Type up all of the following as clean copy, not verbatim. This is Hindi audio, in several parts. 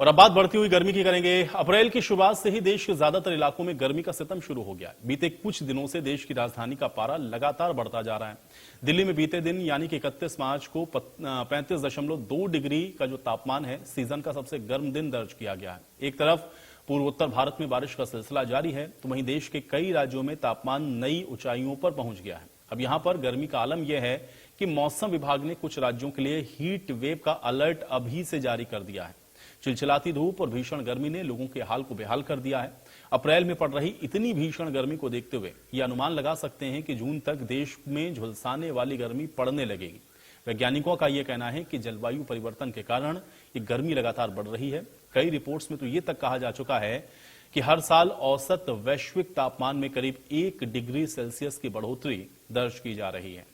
और अब बात बढ़ती हुई गर्मी की करेंगे। अप्रैल की शुरुआत से ही देश के ज्यादातर इलाकों में गर्मी का सितम शुरू हो गया है। बीते कुछ दिनों से देश की राजधानी का पारा लगातार बढ़ता जा रहा है। दिल्ली में बीते दिन यानी कि 31 मार्च को 35.2 डिग्री का जो तापमान है, सीजन का सबसे गर्म दिन दर्ज किया गया है। एक तरफ पूर्वोत्तर भारत में बारिश का सिलसिला जारी है, तो वहीं देश के कई राज्यों में तापमान नई ऊंचाइयों पर पहुंच गया है। अब यहां पर गर्मी का आलम यह है कि मौसम विभाग ने कुछ राज्यों के लिए हीट वेव का अलर्ट अभी से जारी कर दिया है। चिलचिलाती धूप और भीषण गर्मी ने लोगों के हाल को बेहाल कर दिया है। अप्रैल में पड़ रही इतनी भीषण गर्मी को देखते हुए यह अनुमान लगा सकते हैं कि जून तक देश में झुलसाने वाली गर्मी पड़ने लगेगी। वैज्ञानिकों का यह कहना है कि जलवायु परिवर्तन के कारण ये गर्मी लगातार बढ़ रही है। कई रिपोर्ट्स में तो ये तक कहा जा चुका है कि हर साल औसत वैश्विक तापमान में करीब 1 डिग्री सेल्सियस की बढ़ोतरी दर्ज की जा रही है।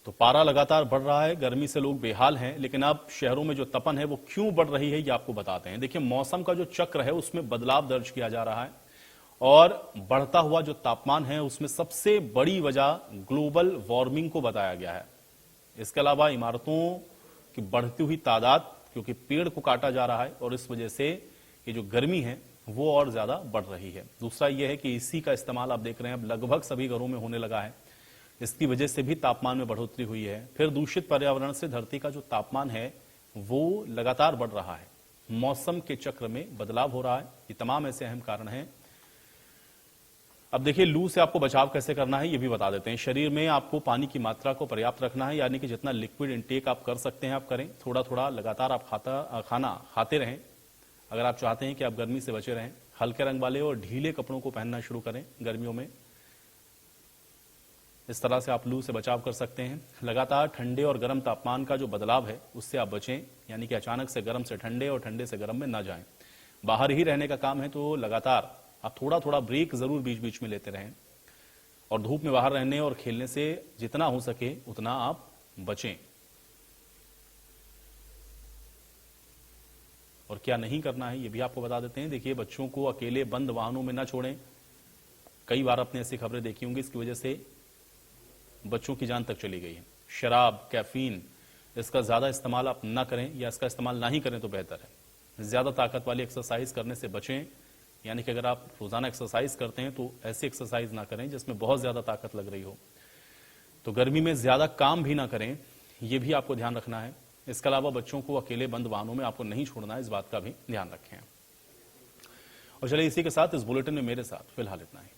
तो पारा लगातार बढ़ रहा है, गर्मी से लोग बेहाल हैं, लेकिन अब शहरों में जो तपन है वो क्यों बढ़ रही है ये आपको बताते हैं। देखिए, मौसम का जो चक्र है उसमें बदलाव दर्ज किया जा रहा है और बढ़ता हुआ जो तापमान है उसमें सबसे बड़ी वजह ग्लोबल वार्मिंग को बताया गया है। इसके अलावा इमारतों की बढ़ती हुई तादाद, क्योंकि पेड़ को काटा जा रहा है और इस वजह से ये जो गर्मी है वो और ज्यादा बढ़ रही है। दूसरा ये है कि एसी का इस्तेमाल आप देख रहे हैं अब लगभग सभी घरों में होने लगा है, इसकी वजह से भी तापमान में बढ़ोतरी हुई है। फिर दूषित पर्यावरण से धरती का जो तापमान है वो लगातार बढ़ रहा है। मौसम के चक्र में बदलाव हो रहा है। ये तमाम ऐसे अहम कारण हैं। अब देखिए, लू से आपको बचाव कैसे करना है ये भी बता देते हैं। शरीर में आपको पानी की मात्रा को पर्याप्त रखना है, यानी कि जितना लिक्विड इंटेक आप कर सकते हैं आप करें। थोड़ा थोड़ा लगातार आप खाना खाते रहें। अगर आप चाहते हैं कि आप गर्मी से बचे रहें, हल्के रंग वाले और ढीले कपड़ों को पहनना शुरू करें गर्मियों में। इस तरह से आप लू से बचाव कर सकते हैं। लगातार ठंडे और गर्म तापमान का जो बदलाव है उससे आप बचें, यानी कि अचानक से गर्म से ठंडे और ठंडे से गर्म में ना जाएं। बाहर ही रहने का काम है तो लगातार आप थोड़ा थोड़ा ब्रेक जरूर बीच बीच में लेते रहें और धूप में बाहर रहने और खेलने से जितना हो सके उतना आप बचें। और क्या नहीं करना है ये भी आपको बता देते हैं। देखिए, बच्चों को अकेले बंद वाहनों में ना छोड़ें। कई बार आपने ऐसी खबरें देखी होंगी, इसकी वजह से बच्चों की जान तक चली गई है। शराब, कैफीन, इसका ज्यादा इस्तेमाल आप ना करें या इसका इस्तेमाल ना ही करें तो बेहतर है। ज्यादा ताकत वाली एक्सरसाइज करने से बचें, यानी कि अगर आप रोजाना एक्सरसाइज करते हैं तो ऐसी एक्सरसाइज ना करें जिसमें बहुत ज्यादा ताकत लग रही हो। तो गर्मी में ज्यादा काम भी ना करें, यह भी आपको ध्यान रखना है। इसके अलावा बच्चों को अकेले बंद वाहनों में आपको नहीं छोड़ना है, इस बात का भी ध्यान रखें। और चलिए, इसी के साथ इस बुलेटिन में मेरे साथ फिलहाल इतना ही।